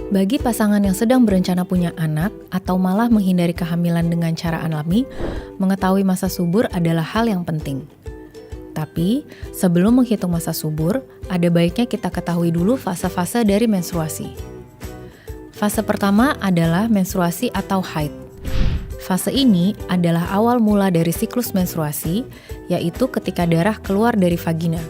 Bagi pasangan yang sedang berencana punya anak atau malah menghindari kehamilan dengan cara alami, mengetahui masa subur adalah hal yang penting. Tapi, sebelum menghitung masa subur, ada baiknya kita ketahui dulu fase-fase dari menstruasi. Fase pertama adalah menstruasi atau haid. Fase ini adalah awal mula dari siklus menstruasi, yaitu ketika darah keluar dari vagina.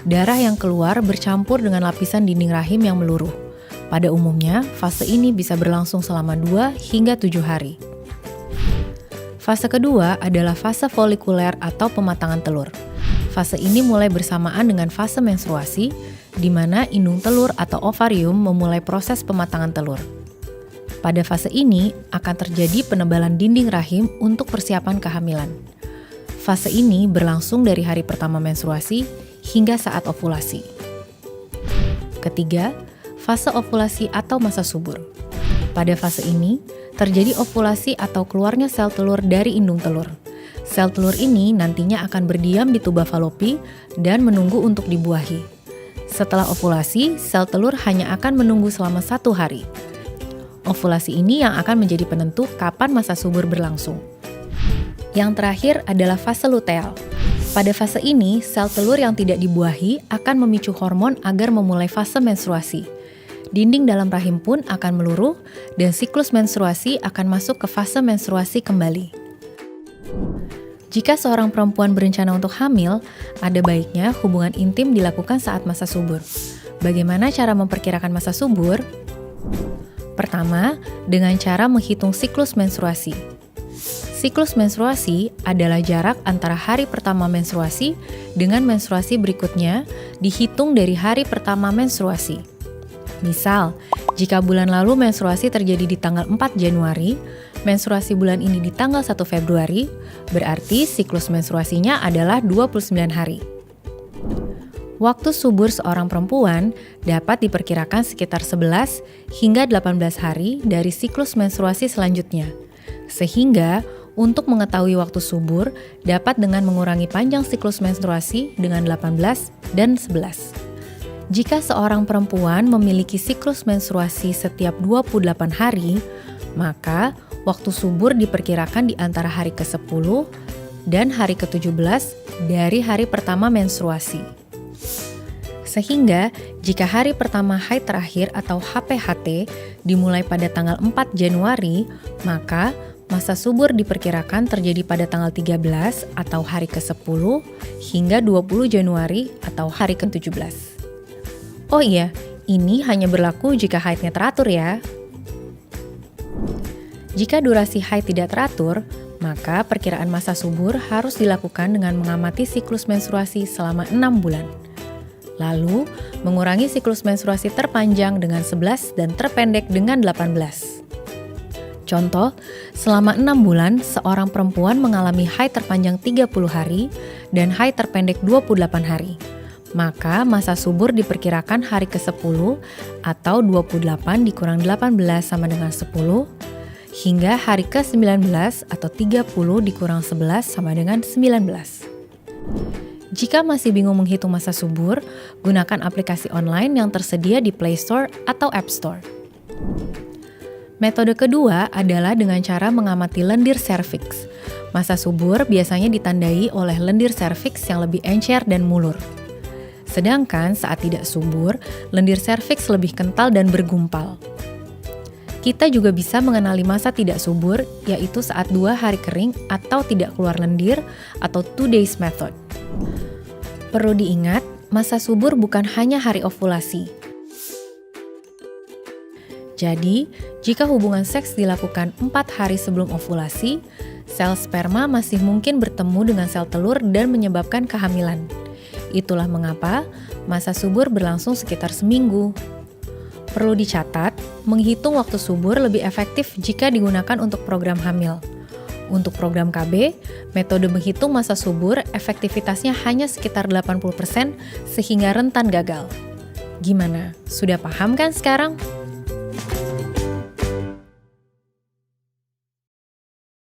Darah yang keluar bercampur dengan lapisan dinding rahim yang meluruh. Pada umumnya, fase ini bisa berlangsung selama 2 hingga 7 hari. Fase kedua adalah fase folikuler atau pematangan telur. Fase ini mulai bersamaan dengan fase menstruasi, di mana indung telur atau ovarium memulai proses pematangan telur. Pada fase ini akan terjadi penebalan dinding rahim untuk persiapan kehamilan. Fase ini berlangsung dari hari pertama menstruasi hingga saat ovulasi. Ketiga, fase ovulasi atau masa subur. Pada fase ini, terjadi ovulasi atau keluarnya sel telur dari indung telur. Sel telur ini nantinya akan berdiam di tuba falopi dan menunggu untuk dibuahi. Setelah ovulasi, sel telur hanya akan menunggu selama 1 hari. Ovulasi ini yang akan menjadi penentu kapan masa subur berlangsung. Yang terakhir adalah fase luteal. Pada fase ini, sel telur yang tidak dibuahi akan memicu hormon agar memulai fase menstruasi. Dinding dalam rahim pun akan meluruh dan siklus menstruasi akan masuk ke fase menstruasi kembali. Jika seorang perempuan berencana untuk hamil, ada baiknya hubungan intim dilakukan saat masa subur. Bagaimana cara memperkirakan masa subur? Pertama, dengan cara menghitung siklus menstruasi. Siklus menstruasi adalah jarak antara hari pertama menstruasi dengan menstruasi berikutnya dihitung dari hari pertama menstruasi. Misal, jika bulan lalu menstruasi terjadi di tanggal 4 Januari, menstruasi bulan ini di tanggal 1 Februari, berarti siklus menstruasinya adalah 29 hari. Waktu subur seorang perempuan dapat diperkirakan sekitar 11 hingga 18 hari dari siklus menstruasi selanjutnya. Sehingga, untuk mengetahui waktu subur dapat dengan mengurangi panjang siklus menstruasi dengan 18 dan 11. Jika seorang perempuan memiliki siklus menstruasi setiap 28 hari, maka waktu subur diperkirakan di antara hari ke-10 dan hari ke-17 dari hari pertama menstruasi. Sehingga, jika hari pertama haid terakhir atau HPHT dimulai pada tanggal 4 Januari, maka masa subur diperkirakan terjadi pada tanggal 13 atau hari ke-10 hingga 20 Januari atau hari ke-17. Oh iya, ini hanya berlaku jika haidnya teratur ya. Jika durasi haid tidak teratur, maka perkiraan masa subur harus dilakukan dengan mengamati siklus menstruasi selama 6 bulan. Lalu, mengurangi siklus menstruasi terpanjang dengan 11 dan terpendek dengan 18. Contoh, selama 6 bulan, seorang perempuan mengalami haid terpanjang 30 hari dan haid terpendek 28 hari. Maka masa subur diperkirakan hari ke-10 atau 28 dikurang 18 sama dengan 10, hingga hari ke-19 atau 30 dikurang 11 sama dengan 19. Jika masih bingung menghitung masa subur, gunakan aplikasi online yang tersedia di Play Store atau App Store. Metode kedua adalah dengan cara mengamati lendir serviks. Masa subur biasanya ditandai oleh lendir serviks yang lebih encer dan mulur. Sedangkan saat tidak subur, lendir serviks lebih kental dan bergumpal. Kita juga bisa mengenali masa tidak subur, yaitu saat 2 hari kering atau tidak keluar lendir atau 2 days method. Perlu diingat, masa subur bukan hanya hari ovulasi. Jadi, jika hubungan seks dilakukan 4 hari sebelum ovulasi, sel sperma masih mungkin bertemu dengan sel telur dan menyebabkan kehamilan. Itulah mengapa masa subur berlangsung sekitar seminggu. Perlu dicatat, menghitung waktu subur lebih efektif jika digunakan untuk program hamil. Untuk program KB, metode menghitung masa subur efektivitasnya hanya sekitar 80% sehingga rentan gagal. Gimana? Sudah paham kan sekarang?